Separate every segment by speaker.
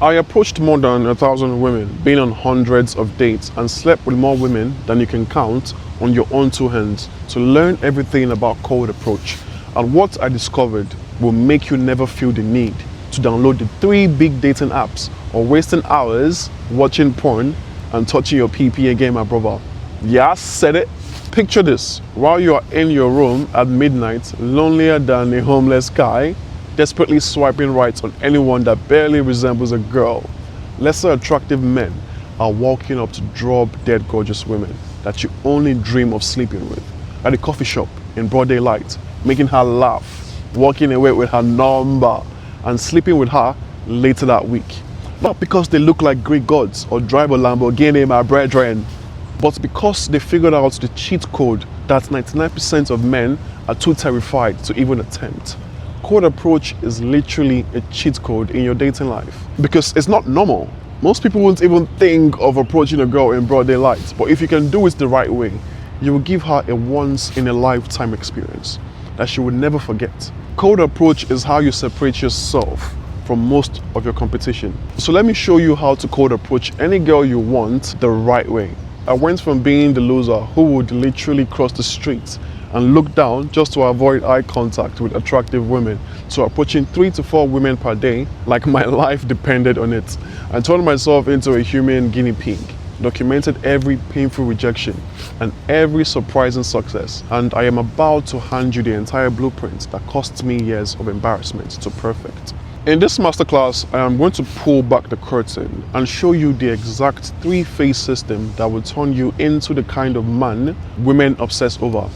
Speaker 1: I approached more than 1,000 women, been on hundreds of dates, and slept with more women than you can count on your own two hands to learn everything about cold approach. And what I discovered will make you never feel the need to download the 3 big dating apps or wasting hours watching porn and touching your PP again, my brother. Yeah, I said it. Picture this, while you are in your room at midnight, lonelier than a homeless guy, desperately swiping right on anyone that barely resembles a girl. Lesser attractive men are walking up to drop dead gorgeous women that you only dream of sleeping with at a coffee shop in broad daylight, making her laugh, walking away with her number, and sleeping with her later that week. Not because they look like Greek gods or drive a Lamborghini, my brethren, but because they figured out the cheat code that 99% of men are too terrified to even attempt. Cold approach is literally a cheat code in your dating life because it's not normal. Most people won't even think of approaching a girl in broad daylight, but if you can do it the right way, you will give her a once-in-a-lifetime experience that she will never forget. Cold approach is how you separate yourself from most of your competition. So let me show you how to cold approach any girl you want the right way. I went from being the loser who would literally cross the street and look down just to avoid eye contact with attractive women to approaching 3 to 4 women per day like my life depended on it. I turned myself into a human guinea pig, documented every painful rejection and every surprising success, and I am about to hand you the entire blueprint that cost me years of embarrassment to perfect. In this masterclass, I am going to pull back the curtain and show you the exact 3-phase system that will turn you into the kind of man women obsess over.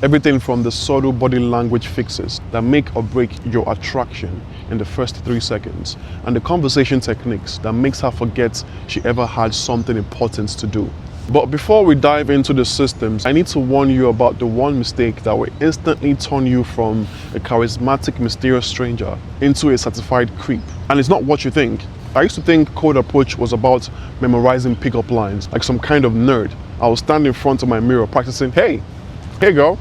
Speaker 1: Everything from the subtle body language fixes that make or break your attraction in the first 3 seconds, and the conversation techniques that makes her forget she ever had something important to do. But before we dive into the systems, I need to warn you about the one mistake that will instantly turn you from a charismatic, mysterious stranger into a certified creep. And it's not what you think. I used to think cold approach was about memorizing pickup lines, like some kind of nerd. I would stand in front of my mirror practicing, hey girl,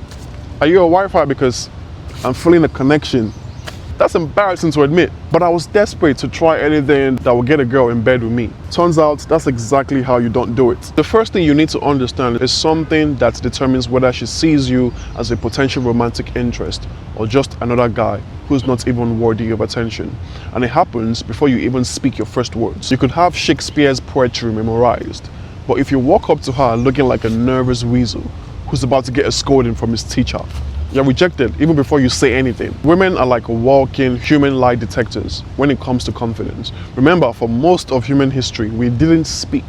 Speaker 1: are you a Wi-Fi because I'm feeling a connection? That's embarrassing to admit, but I was desperate to try anything that would get a girl in bed with me. Turns out that's exactly how you don't do it. The first thing you need to understand is something that determines whether she sees you as a potential romantic interest or just another guy who's not even worthy of attention. And it happens before you even speak your first words. You could have Shakespeare's poetry memorized, but if you walk up to her looking like a nervous weasel who's about to get a scolding from his teacher, you're rejected even before you say anything. Women are like walking human lie detectors when it comes to confidence. Remember, for most of human history, we didn't speak.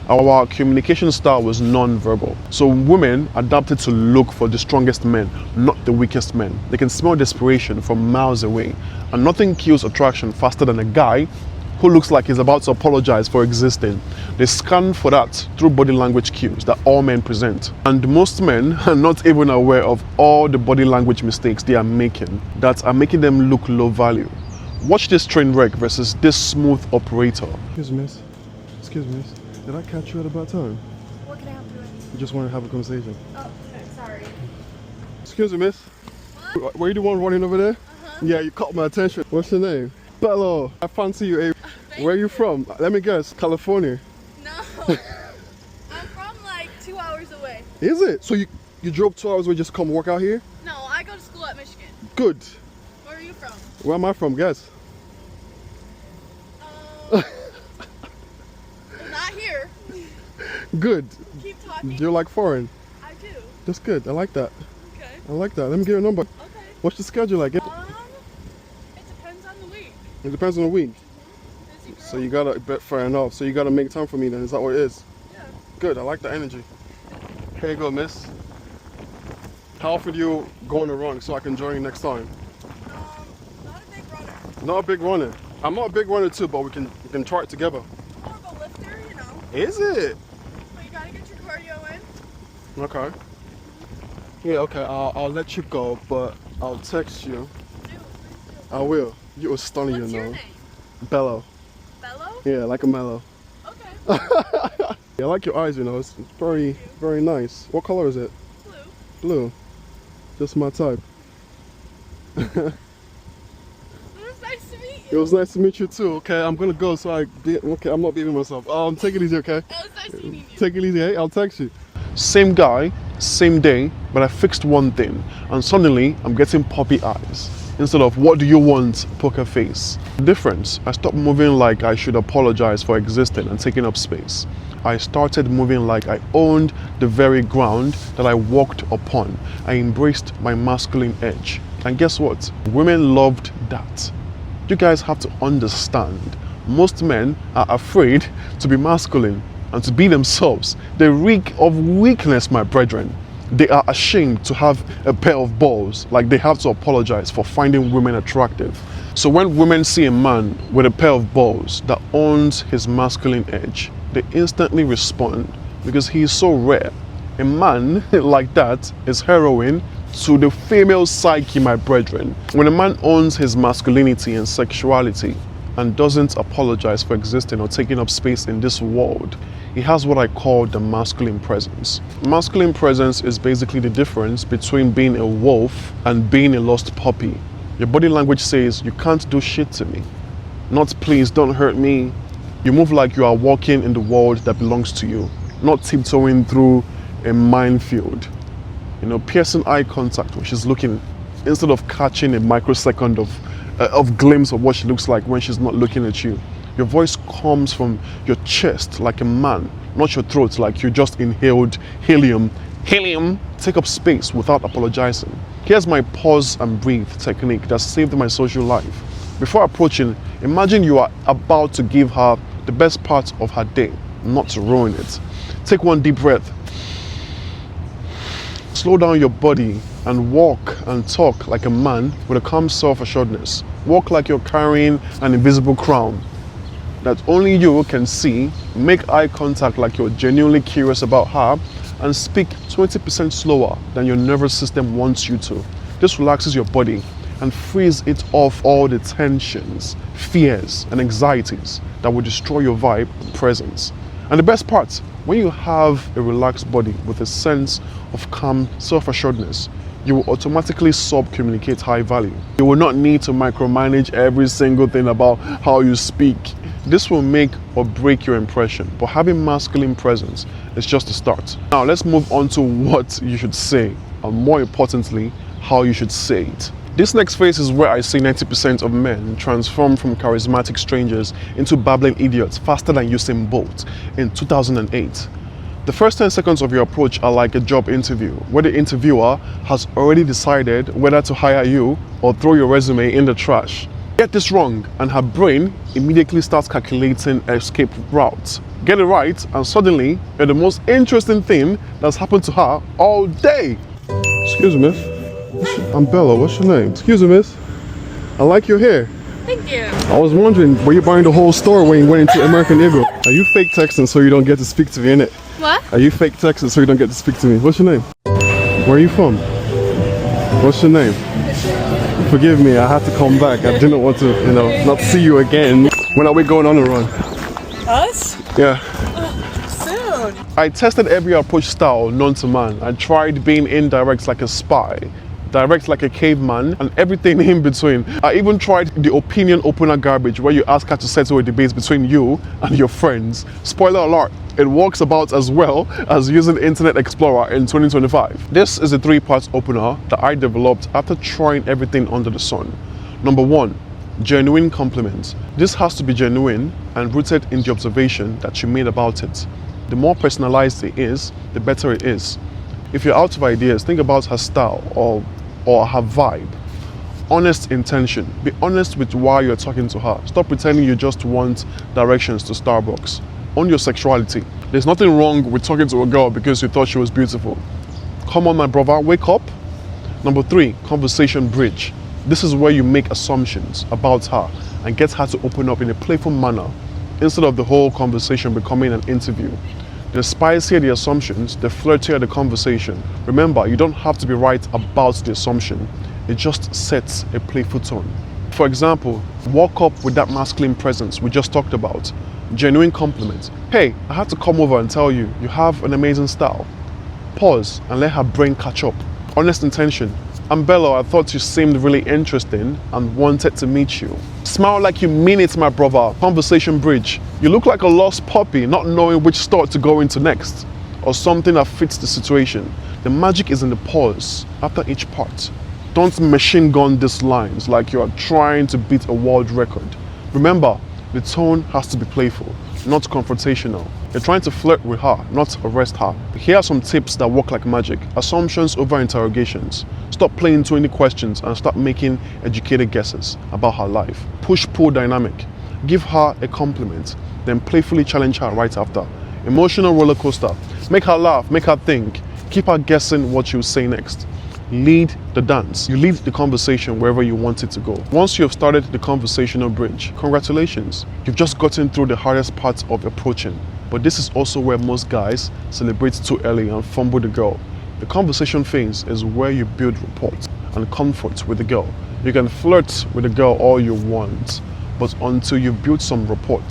Speaker 1: Our communication style was non-verbal. So women adapted to look for the strongest men, not the weakest men. They can smell desperation from miles away, and nothing kills attraction faster than a guy who looks like he's about to apologize for existing. They scan for that through body language cues that all men present. And most men are not even aware of all the body language mistakes they are making that are making them look low value. Watch this train wreck versus this smooth operator. Excuse me, miss. Excuse me, miss. Did I catch you at a bad time?
Speaker 2: What can I help you with?
Speaker 1: I just want to have a conversation.
Speaker 2: Oh, okay, sorry.
Speaker 1: Excuse me, miss. What? Were you the one running over there? Yeah, you caught my attention. What's your name? Bello. I fancy you, eh? Where are you from? Let me guess. California?
Speaker 2: No. I'm from like 2 hours away.
Speaker 1: Is it? So you drove 2 hours away just to come work out here?
Speaker 2: No, I go to school at Michigan.
Speaker 1: Good.
Speaker 2: Where are you from?
Speaker 1: Where am I from? Guess.
Speaker 2: Not here.
Speaker 1: Good.
Speaker 2: Keep talking.
Speaker 1: You're like foreign.
Speaker 2: I do.
Speaker 1: That's good. I like that.
Speaker 2: Okay.
Speaker 1: I like that. Let me get your number.
Speaker 2: Okay.
Speaker 1: What's the schedule like?
Speaker 2: It depends on the week.
Speaker 1: It depends on the week.
Speaker 2: Busy girl.
Speaker 1: So you gotta, fair enough. So you gotta make time for me then. Is that what it is?
Speaker 2: Yeah.
Speaker 1: Good. I like the energy. Here you go, miss. How often do you go on a run so I can join you next time?
Speaker 2: Not a big runner.
Speaker 1: Not a big runner. I'm not a big runner too, but we can try it together.
Speaker 2: More of a lifter, you know.
Speaker 1: Is it?
Speaker 2: But you gotta get your cardio in.
Speaker 1: Okay. Yeah, okay. I'll let you go, but I'll text you.
Speaker 2: Do, please do.
Speaker 1: I will. You were stunning,
Speaker 2: What's
Speaker 1: you
Speaker 2: your
Speaker 1: know.
Speaker 2: name?
Speaker 1: Bello.
Speaker 2: Bello?
Speaker 1: Yeah, like a mellow.
Speaker 2: Okay.
Speaker 1: Yeah, I like your eyes, you know. It's very, very nice. What color is it?
Speaker 2: Blue.
Speaker 1: Blue. Just my type.
Speaker 2: It was nice to meet
Speaker 1: It was nice to meet you too. Okay, I'm gonna go. Okay, I'm not beating myself. Take it easy, okay?
Speaker 2: It was nice meeting you.
Speaker 1: Take it easy. Hey, I'll text you. Same guy, same day, but I fixed one thing, and suddenly I'm getting puppy eyes instead of "What do you want?" poker face. The difference: I stopped moving like I should apologize for existing and taking up space. I started moving like I owned the very ground that I walked upon. I embraced my masculine edge. And guess what? Women loved that. You guys have to understand, most men are afraid to be masculine and to be themselves. They reek of weakness, my brethren. They are ashamed to have a pair of balls, like they have to apologize for finding women attractive. So when women see a man with a pair of balls that owns his masculine edge, they instantly respond because he is so rare. A man like that is heroin to the female psyche, my brethren. When a man owns his masculinity and sexuality and doesn't apologize for existing or taking up space in this world, he has what I call the masculine presence. Masculine presence is basically the difference between being a wolf and being a lost puppy. Your body language says, "You can't do shit to me." Not "please don't hurt me." You move like you are walking in the world that belongs to you, not tiptoeing through a minefield. You know, piercing eye contact when she's looking, instead of catching a microsecond of glimpse of what she looks like when she's not looking at you. Your voice comes from your chest like a man, not your throat like you just inhaled helium. Helium! Take up space without apologizing. Here's my pause and breathe technique that saved my social life. Before approaching, imagine you are about to give her the best part of her day, not to ruin it. Take one deep breath. Slow down your body and walk and talk like a man with a calm self-assuredness. Walk like you're carrying an invisible crown that only you can see. Make eye contact like you're genuinely curious about her, and speak 20% slower than your nervous system wants you to. This relaxes your body and frees it of all the tensions, fears, and anxieties that will destroy your vibe and presence. And the best part, when you have a relaxed body with a sense of calm self-assuredness, you will automatically sub-communicate high value. You will not need to micromanage every single thing about how you speak. This will make or break your impression, but having masculine presence is just a start. Now let's move on to what you should say, and more importantly, how you should say it. This next phase is where I see 90% of men transform from charismatic strangers into babbling idiots faster than Usain Bolt in 2008. The first 10 seconds of your approach are like a job interview, where the interviewer has already decided whether to hire you or throw your resume in the trash. Get this wrong, and her brain immediately starts calculating escape routes. Get it right, and suddenly you're the most interesting thing that's happened to her all day. Excuse me, miss. I'm Bella. What's your name? Excuse me, miss. I like your hair.
Speaker 2: Thank you.
Speaker 1: I was wondering, were you buying the whole store when you went into American Eagle? Are you fake texting so you don't get to speak to me, innit?
Speaker 2: What?
Speaker 1: Are you fake texting so you don't get to speak to me? What's your name? Where are you from? What's your name? Forgive me, I had to come back. I didn't want to, not see you again. When are we going on a run?
Speaker 2: Us?
Speaker 1: Yeah.
Speaker 2: Soon.
Speaker 1: I tested every approach style known to man. I tried being indirect like a spy, direct like a caveman, and everything in between. I even tried the opinion opener garbage where you ask her to settle a debate between you and your friends. Spoiler alert, it works about as well as using Internet Explorer in 2025. This is a 3-part opener that I developed after trying everything under the sun. Number 1, genuine compliments. This has to be genuine and rooted in the observation that you made about it. The more personalized it is, the better it is. If you're out of ideas, think about her style or her vibe. Honest intention. Be honest with why you're talking to her. Stop pretending you just want directions to Starbucks. Own your sexuality. There's nothing wrong with talking to a girl because you thought she was beautiful. Come on, my brother, wake up. Number 3, conversation bridge. This is where you make assumptions about her and get her to open up in a playful manner instead of the whole conversation becoming an interview. The spicier the assumptions, the flirtier the conversation. Remember, you don't have to be right about the assumption. It just sets a playful tone. For example, walk up with that masculine presence we just talked about. Genuine compliment. Hey, I had to come over and tell you, you have an amazing style. Pause and let her brain catch up. Honest intention. I'm Bello, I thought you seemed really interesting and wanted to meet you. Smile like you mean it, my brother. Conversation bridge. You look like a lost puppy not knowing which store to go into next, or something that fits the situation. The magic is in the pause after each part. Don't machine gun these lines like you are trying to beat a world record. Remember, the tone has to be playful, not confrontational. You're trying to flirt with her, not arrest her. Here are some tips that work like magic. Assumptions over interrogations. Stop playing 20 questions and start making educated guesses about her life. Push-pull dynamic. Give her a compliment, then playfully challenge her right after. Emotional roller coaster. Make her laugh, make her think. Keep her guessing what she'll say next. Lead the dance. You lead the conversation wherever you want it to go. Once you have started the conversational bridge, congratulations. You've just gotten through the hardest part of approaching. But this is also where most guys celebrate too early and fumble the girl. The conversation phase is where you build rapport and comfort with the girl. You can flirt with the girl all you want, but until you build some rapport,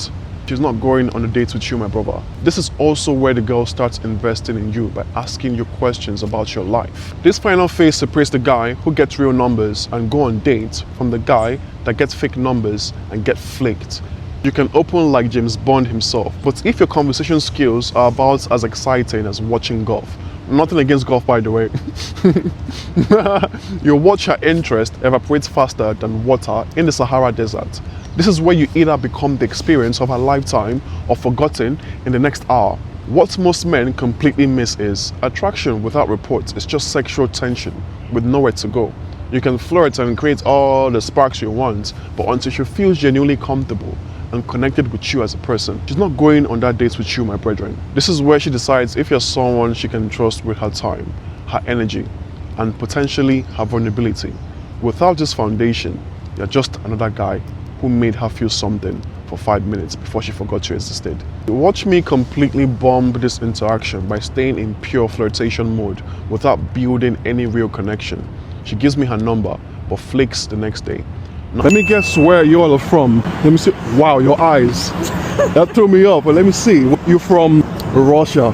Speaker 1: she's not going on a date with you, my brother. This is also where the girl starts investing in you by asking you questions about your life. This final phase separates the guy who gets real numbers and go on dates from the guy that gets fake numbers and get flaked. You can open like James Bond himself, but if your conversation skills are about as exciting as watching golf, nothing against golf by the way, your watch her interest evaporates faster than water in the Sahara Desert. This is where you either become the experience of a lifetime or forgotten in the next hour. What most men completely miss is attraction without reports. It's just sexual tension with nowhere to go. You can flirt and create all the sparks you want, but until she feels genuinely comfortable and connected with you as a person, she's not going on that date with you, my brethren. This is where she decides if you're someone she can trust with her time, her energy, and potentially her vulnerability. Without this foundation, you're just another guy who made her feel something for 5 minutes before she forgot you existed. Watch me completely bomb this interaction by staying in pure flirtation mode without building any real connection. She gives me her number, but flakes the next day. Now, let me guess where you all are from. Let me see. Wow, your eyes. That threw me off, but let me see. You're from Russia.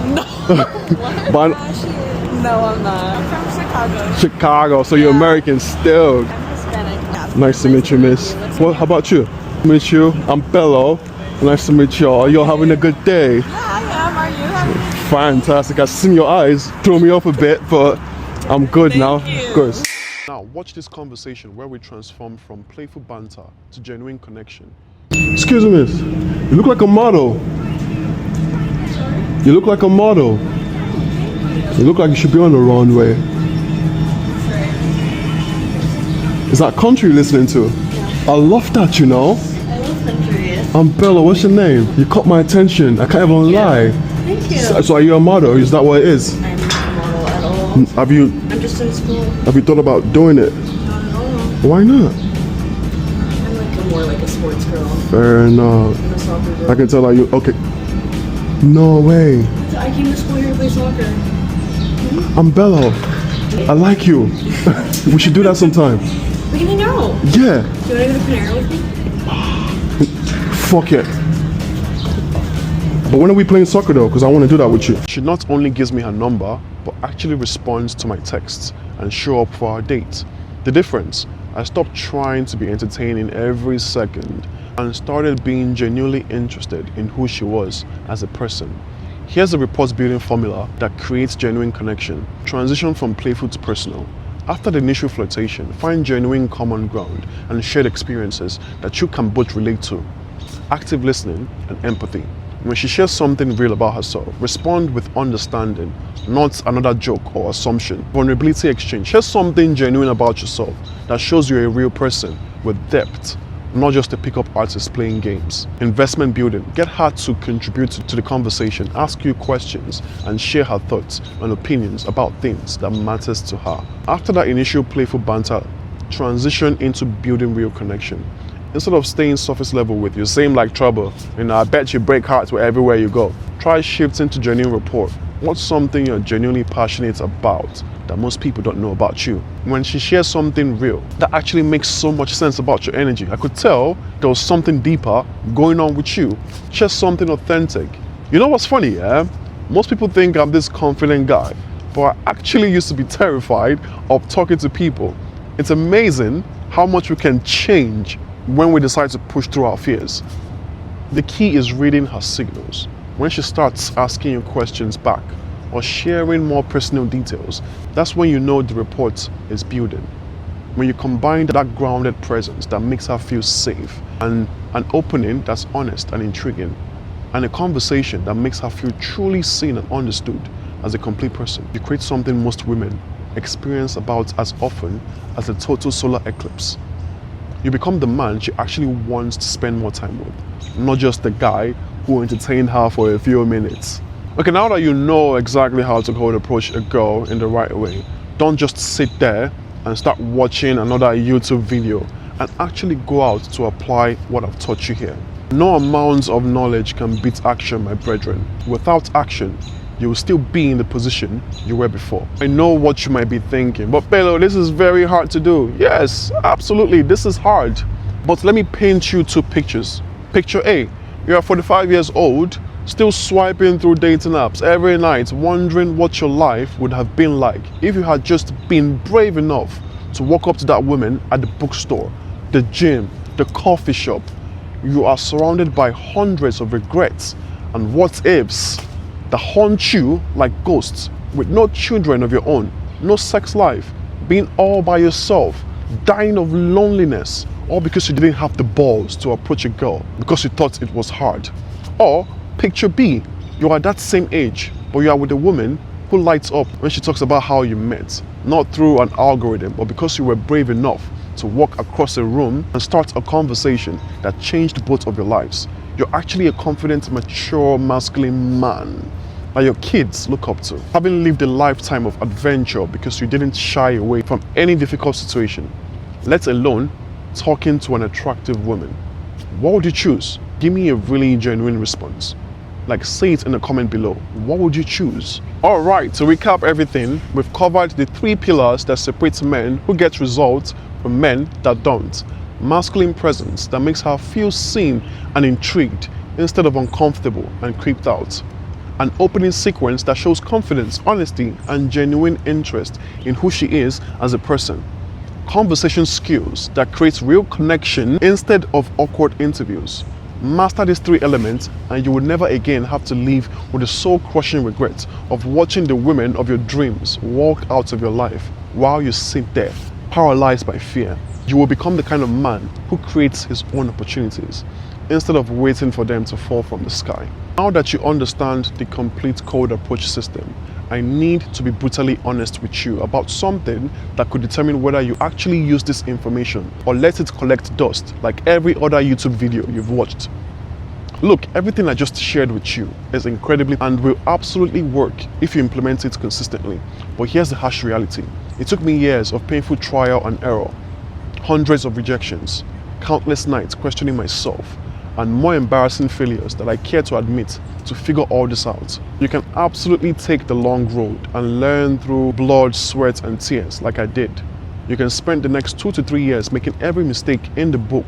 Speaker 2: No.
Speaker 1: But,
Speaker 2: no, I'm not. I'm from Chicago.
Speaker 1: Chicago, so you're American still.
Speaker 2: I'm Hispanic. Yeah.
Speaker 1: Nice to meet you, miss. Well, how about you? Meet you. I'm Bello. Nice to meet you all. You're having a good day.
Speaker 2: Yeah, I am. Are you having a good day?
Speaker 1: Fantastic. I've seen your eyes. Threw me off a bit, but I'm good now.
Speaker 2: Thank you.
Speaker 1: Of course. Now, watch this conversation where we transform from playful banter to genuine connection. Excuse me, miss. You look like a model. You look like a model. You look like you should be on the runway. Is that country you're listening to? I love that, you know.
Speaker 2: I love country.
Speaker 1: I'm Bella, what's your name? You caught my attention. I can't even lie.
Speaker 2: Thank you.
Speaker 1: So are you a model? Is that what it is?
Speaker 2: I'm not a model at all.
Speaker 1: Have you
Speaker 2: I'm just in school.
Speaker 1: have you thought about doing it?
Speaker 2: Not at all.
Speaker 1: Why not?
Speaker 2: I'm like more like a sports girl.
Speaker 1: Fair enough.
Speaker 2: I'm a soccer girl.
Speaker 1: I can tell that you okay. No way.
Speaker 2: I came to school here to play soccer.
Speaker 1: I'm Bello. I like you. We should do that sometime.
Speaker 2: We can hang out.
Speaker 1: Yeah.
Speaker 2: Do you want to go to Panera with me?
Speaker 1: Fuck it. But when are we playing soccer though? Because I want to do that with you. She not only gives me her number, but actually responds to my texts and show up for our date. The difference, I stopped trying to be entertaining every second and started being genuinely interested in who she was as a person. Here's the rapport building formula that creates genuine connection. Transition from playful to personal. After the initial flirtation, find genuine common ground and shared experiences that you can both relate to. Active listening and empathy. When she shares something real about herself, respond with understanding, not another joke or assumption. Vulnerability exchange. Share something genuine about yourself that shows you're a real person with depth, not just a pickup artist playing games. Investment building. Get her to contribute to the conversation, ask you questions, and share her thoughts and opinions about things that matters to her. After that initial playful banter, transition into building real connection. Instead of staying surface level with you, same like trouble, I bet you break hearts everywhere you go. Try shifting to genuine rapport. What's something you're genuinely passionate about that most people don't know about you? When she shares something real, that actually makes so much sense about your energy. I could tell there was something deeper going on with you. Share something authentic. You know what's funny, yeah? Most people think I'm this confident guy, but I actually used to be terrified of talking to people. It's amazing how much we can change when we decide to push through our fears. The key is reading her signals. When she starts asking you questions back or sharing more personal details, that's when you know the rapport is building. When you combine that grounded presence that makes her feel safe, and an opening that's honest and intriguing, and a conversation that makes her feel truly seen and understood as a complete person, you create something most women experience about as often as a total solar eclipse. You become the man she actually wants to spend more time with, not just the guy who entertained her for a few minutes. Okay, now that you know exactly how to cold approach a girl in the right way, don't just sit there and start watching another YouTube video, and actually go out to apply what I've taught you here. No amount of knowledge can beat action, my brethren. Without action, you will still be in the position you were before. I know what you might be thinking, but Bello, this is very hard to do. Yes, absolutely, this is hard. But let me paint you two pictures. Picture A, you are 45 years old, still swiping through dating apps every night, wondering what your life would have been like if you had just been brave enough to walk up to that woman at the bookstore, the gym, the coffee shop. You are surrounded by hundreds of regrets and what ifs that haunt you like ghosts, with no children of your own, no sex life, being all by yourself, dying of loneliness, all because you didn't have the balls to approach a girl because you thought it was hard. Or picture B, you are that same age, but you are with a woman who lights up when she talks about how you met, not through an algorithm, but because you were brave enough to walk across a room and start a conversation that changed both of your lives. You're actually a confident, mature, masculine man that your kids look up to, having lived a lifetime of adventure because you didn't shy away from any difficult situation, let alone talking to an attractive woman. What would you choose? Give me a really genuine response. Like, say it in the comment below. What would you choose? All right, to recap everything, we've covered the 3 pillars that separate men who get results from men that don't. Masculine presence that makes her feel seen and intrigued instead of uncomfortable and creeped out. An opening sequence that shows confidence, honesty, and genuine interest in who she is as a person. Conversation skills that create real connection instead of awkward interviews. Master these 3 elements and you will never again have to live with the soul-crushing regret of watching the women of your dreams walk out of your life while you sit there, paralyzed by fear. You will become the kind of man who creates his own opportunities instead of waiting for them to fall from the sky. Now that you understand the complete cold approach system, I need to be brutally honest with you about something that could determine whether you actually use this information or let it collect dust like every other YouTube video you've watched. Look, everything I just shared with you is incredibly and will absolutely work if you implement it consistently. But here's the harsh reality. It took me years of painful trial and error, hundreds of rejections, countless nights questioning myself, and more embarrassing failures that I care to admit to figure all this out. You can absolutely take the long road and learn through blood, sweat, and tears like I did. You can spend the next 2 to 3 years making every mistake in the book,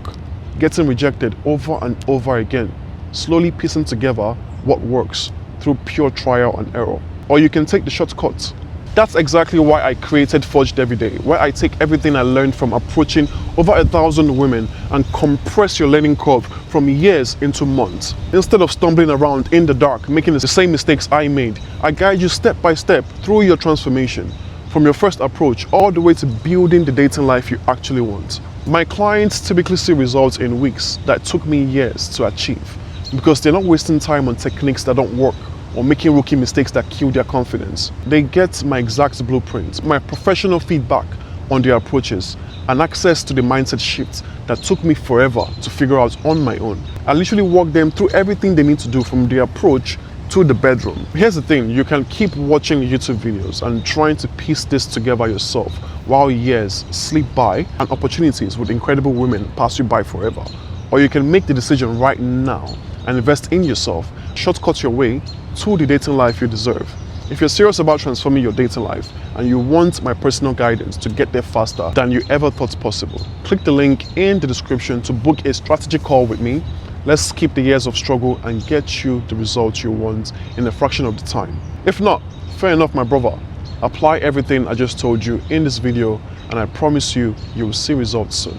Speaker 1: getting rejected over and over again, slowly piecing together what works through pure trial and error. Or you can take the shortcut. That's exactly why I created Forged Every Day, where I take everything I learned from approaching over 1,000 women and compress your learning curve from years into months. Instead of stumbling around in the dark, making the same mistakes I made, I guide you step by step through your transformation, from your first approach all the way to building the dating life you actually want. My clients typically see results in weeks that took me years to achieve, because they're not wasting time on techniques that don't work or making rookie mistakes that kill their confidence. They get my exact blueprint, my professional feedback on their approaches, and access to the mindset shifts that took me forever to figure out on my own. I literally walk them through everything they need to do from the approach to the bedroom. Here's the thing, you can keep watching YouTube videos and trying to piece this together yourself while years slip by and opportunities with incredible women pass you by forever. Or you can make the decision right now and invest in yourself, shortcut your way to the dating life you deserve. If you're serious about transforming your dating life and you want my personal guidance to get there faster than you ever thought possible, click the link in the description to book a strategy call with me. Let's skip the years of struggle and get you the results you want in a fraction of the time. If not, fair enough, my brother. Apply everything I just told you in this video, and I promise you, you will see results soon.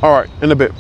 Speaker 1: All right, in a bit.